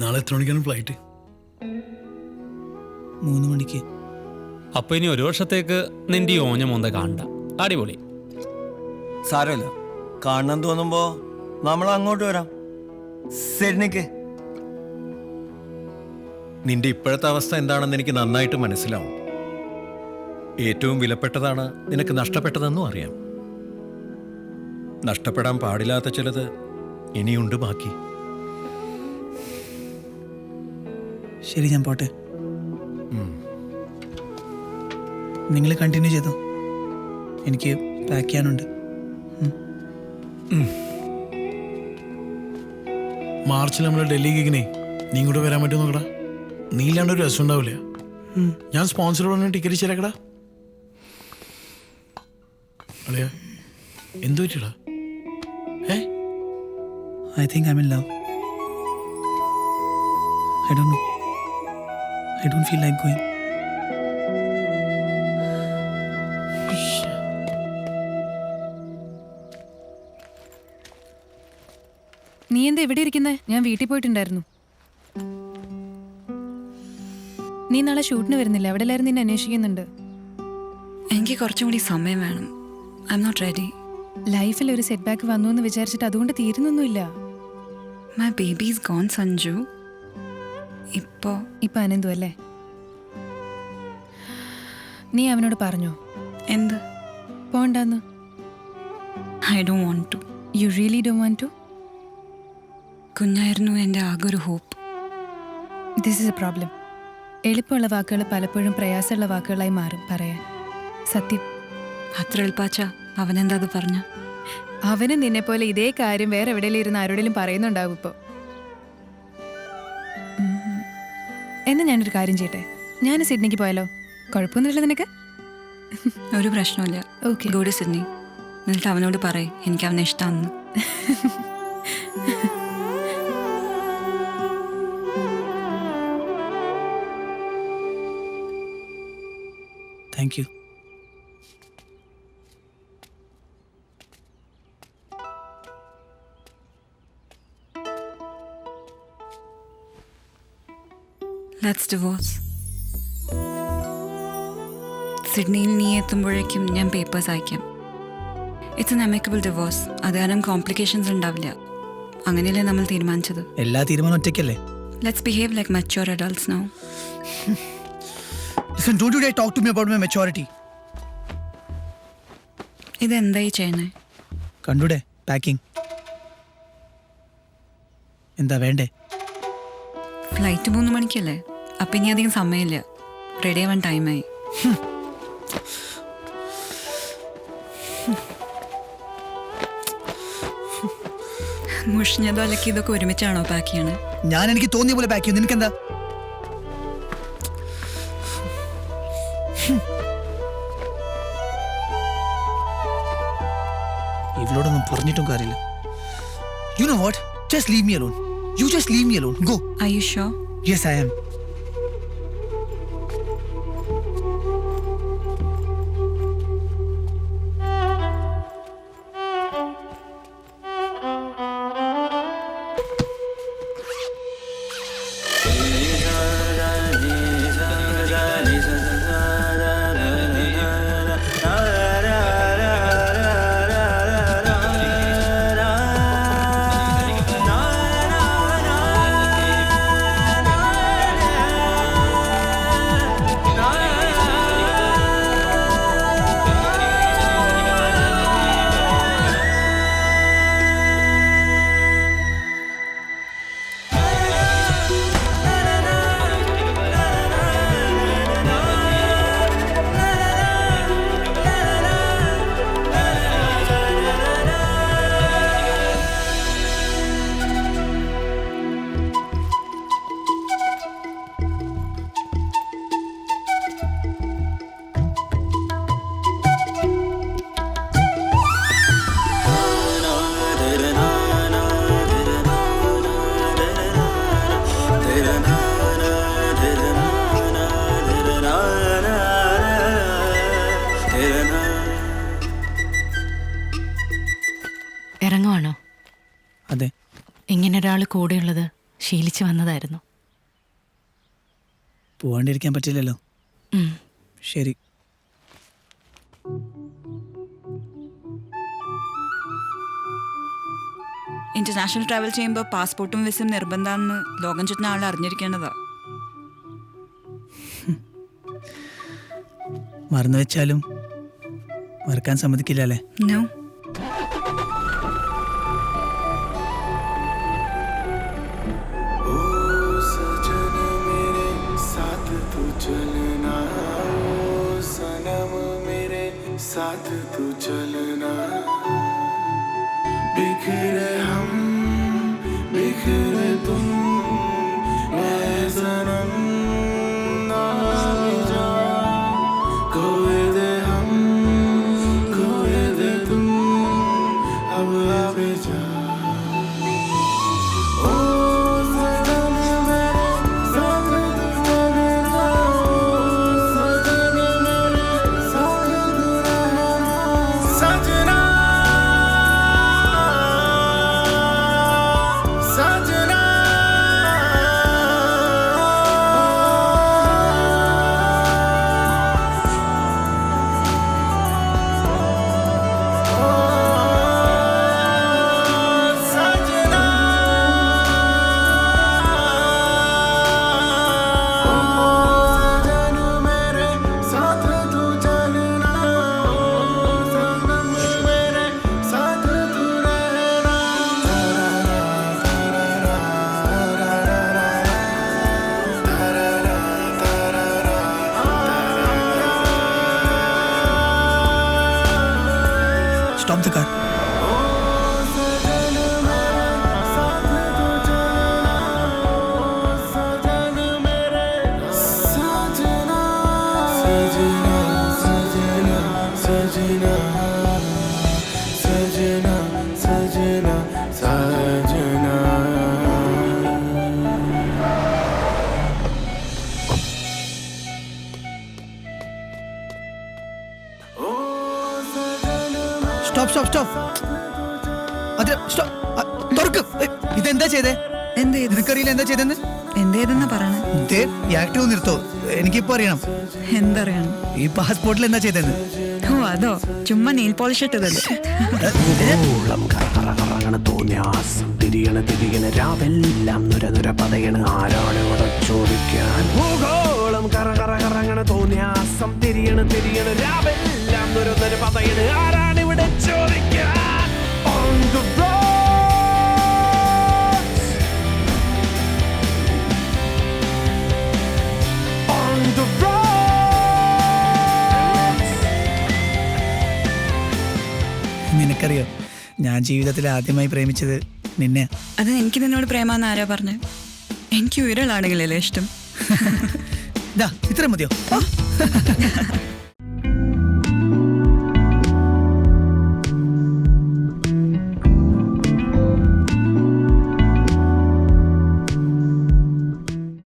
നാളെ എത്ര മണിക്കാണ് ഫ്ലൈറ്റ്? 3 മണിക്ക്. അപ്പൊ ഇനി ഒരു വർഷത്തേക്ക് നിന്റെ ഈ ഓഞ്ഞ മോന്ത കാണണ്ട. അടിപൊളി. സാരമില്ല, കാണണം തോന്നുമ്പോ നമ്മൾ അങ്ങോട്ട് വരാം. സിഡ്നിക്ക്. നിന്റെ ഇപ്പോഴത്തെ അവസ്ഥ എന്താണെന്ന് എനിക്ക് നന്നായിട്ട് മനസ്സിലാവും. ഏറ്റവും വിലപ്പെട്ടതാണ് നിനക്ക് നഷ്ടപ്പെട്ടതെന്നും അറിയാം. നഷ്ടപ്പെടാൻ പാടില്ലാത്ത ചിലത് ഇനിയുണ്ട് ബാക്കി. ശരി, ഞാൻ പോട്ടെ. നിങ്ങൾ കണ്ടിന്യൂ ചെയ്തോ, എനിക്ക് പാക്ക് ചെയ്യാനുണ്ട്. മാർച്ചിൽ നമ്മൾ ഡൽഹി കേക്കിനെ നീ ഇങ്ങോട്ട് വരാൻ പറ്റുമോ നോക്കടാ? നീ ഇല്ലാണ്ട് ഒരു രസം ഉണ്ടാവില്ല. ഞാൻ സ്പോൺസർ പറഞ്ഞ ടിക്കറ്റ് ശരിയാക്കടാ. അളിയാ, എന്തു പറ്റിയടാ? I think I'm in love. I don't know. I don't feel like going. നീ എന്താ ഇവിടെ ഇരിക്കുന്നേ? ഞാൻ വീട്ടിൽ പോയിട്ടുണ്ടായിരുന്നു. നീ നാളെ ഷൂട്ടിന് വരുന്നില്ല? അവിടെ എല്ലാവരും നിന്നെ അന്വേഷിക്കുന്നുണ്ട്. എനിക്ക് കുറച്ചും കൂടി സമയം വേണം. I am not ready. ലൈഫിൽ ഒരു സെറ്റ് ബാക്ക് വന്നു എന്ന് വിചാരിച്ചിട്ട് അതുകൊണ്ട് തീരുന്നൊന്നുമില്ല. My baby is gone Sanju. ഇപ്പൊ അനന്തു അല്ലേ? നീ അവനോട് പറഞ്ഞോ എന്ത്? പോണ്ടെന്ന്? I don't want to. You really don't want to? കുഞ്ഞായിരുന്നു എൻ്റെ ആകെ ഒരു hope. This is a problem. എളുപ്പമുള്ള വാക്കുകൾ പലപ്പോഴും പ്രയാസമുള്ള വാക്കുകളായി മാറും പറയാൻ. സത്യം. അത്ര എളുപ്പാച്ച അവനെന്താ അത് പറഞ്ഞ? അവന് നിന്നെ പോലെ ഇതേ കാര്യം വേറെ എവിടെയെങ്കിലും ഇരുന്ന് ആരോടെങ്കിലും പറയുന്നുണ്ടാവും ഇപ്പോൾ. എന്നാ ഞാനൊരു കാര്യം ചെയ്യട്ടെ, ഞാൻ സിഡ്നിക്ക് പോയാലോ? കുഴപ്പമൊന്നുമില്ല നിനക്ക്? ഒരു പ്രശ്നമില്ല. Okay, God Sydney. എന്നിട്ട് അവനോട് പറയ് എനിക്ക് അവനെ ഇഷ്ടമാണെന്ന്. Thank you. Let's divorce. സിഡ്നിയിൽ നീ എത്തുമ്പോഴേക്കും ഞാൻ പേപ്പേഴ്സ് അയക്കാം. It's an amicable divorce. അത് കാരണം കോംപ്ലിക്കേഷൻസ് ഉണ്ടാവില്ല. അങ്ങനെയല്ലേ നമ്മൾ തീരുമാനിച്ചത്? എല്ലാ തീരുമാനം ഒറ്റയ്ക്കല്ലേ? Let's behave like mature adults now. Listen, don't you dare talk to me about my maturity. ഇതെന്തായി ചെയ്യണേ? കണ്ടൂടെ പാക്കിംഗ്. എന്താ വേണ്ടേ? ഫ്ലൈറ്റ് 3 മണിക്കല്ലേ? അപ്പം ഇനി അധികം സമയമില്ല. റെഡി ആവാൻ ടൈമായി. മുഷിഞ്ഞതോ അല്ലെങ്കിൽ ഇതൊക്കെ ഒരുമിച്ചാണോ പാക്ക് ചെയ്യണേ? ഞാൻ എനിക്ക് തോന്നിയ പോലെ പാക്ക് ചെയ്യും. നിനക്കെന്താ? ഇവളോടൊന്നും പറഞ്ഞിട്ടും കാര്യമില്ല. You know what? Just leave me alone. You just leave me alone. Go. Are you sure? Yes, I am. ഇറങ്ങുവാണോ? അതെ. ഇങ്ങനെ ഒരാൾ കൂടെയുള്ളത് ശീലിച്ചു വന്നതായിരുന്നു. പോവാണ്ടിരിക്കാൻ പറ്റില്ലല്ലോ. ഉം. ശരി. ഇന്റർനാഷണൽ ട്രാവൽ ചെയ്യുമ്പോൾ പാസ്പോർട്ടും വിസയും നിർബന്ധമാണെന്ന് ലോകം ചുറ്റുന്ന ആൾ അറിഞ്ഞിരിക്കേണ്ടതാ. മറന്നു വെച്ചാലും മറക്കാൻ സമ്മതിക്കില്ല അല്ലേ? നോ. साथ तू चलना बिखरे हम बिखरे तुम मैं सनम ना जा खोए दे हम खोए दे तुम अब आवे जा ओ सनम मेरे साथ तू चलना सजन मेरे साथ तू रहना सजना सजना सजना सजन मेरे साथ तू चलना सनम मेरे साथ तू रहना Stop the car. सजना सजना सजना सजना സ്റ്റോപ്പ് സ്റ്റോപ്പ് സ്റ്റോപ്പ്. അതെ സ്റ്റോപ്പ്. തുറക്ക്. ഇതെന്താ ചെയ്തേ? എന്ത് ചെയ്തു? നിനക്കറിയില്ല എന്താ ചെയ്തെന്ന്? എന്തേതെന്നാ പറയണേ? ദേ, ഈ ആക്റ്റീവ് നിർത്തോ. എനിക്കിപ്പോ അറിയണം. എന്തറിയണം? ഈ പാസ്പോർട്ടിൽ എന്താ ചെയ്തെന്ന്? ഓ അതോ, ചുമ്മാ നെയിൽ പോളിഷ് ഇട്ടതല്ലേ. ഓളം കറകറകറങ്ങണ തോന്നിയാസം തിരിയണ രാവെല്ലാം നുര പതയണ ആരാണ് ഇവിടെ ചോദിക്കാൻ. ഭൂഗോളം കറകറകറങ്ങണ തോന്നിയാസം തിരിയണ രാവെല്ലാം നുര പതയണ ആരാണ് ഇവിടെ ചോദിക്കാൻ. On the roads, on the roads. നിനക്കറിയോ, ഞാൻ ജീവിതത്തിൽ ആദ്യമായി പ്രേമിച്ചത് നിന്നെ. അത് എനിക്ക് നിന്നോട് പ്രേമാന്ന് ആരാ പറഞ്ഞു? എനിക്ക് ഉയരലാണെങ്കിലല്ലേ ഇഷ്ടം. ഇതാ ഇത്ര മതിയോ?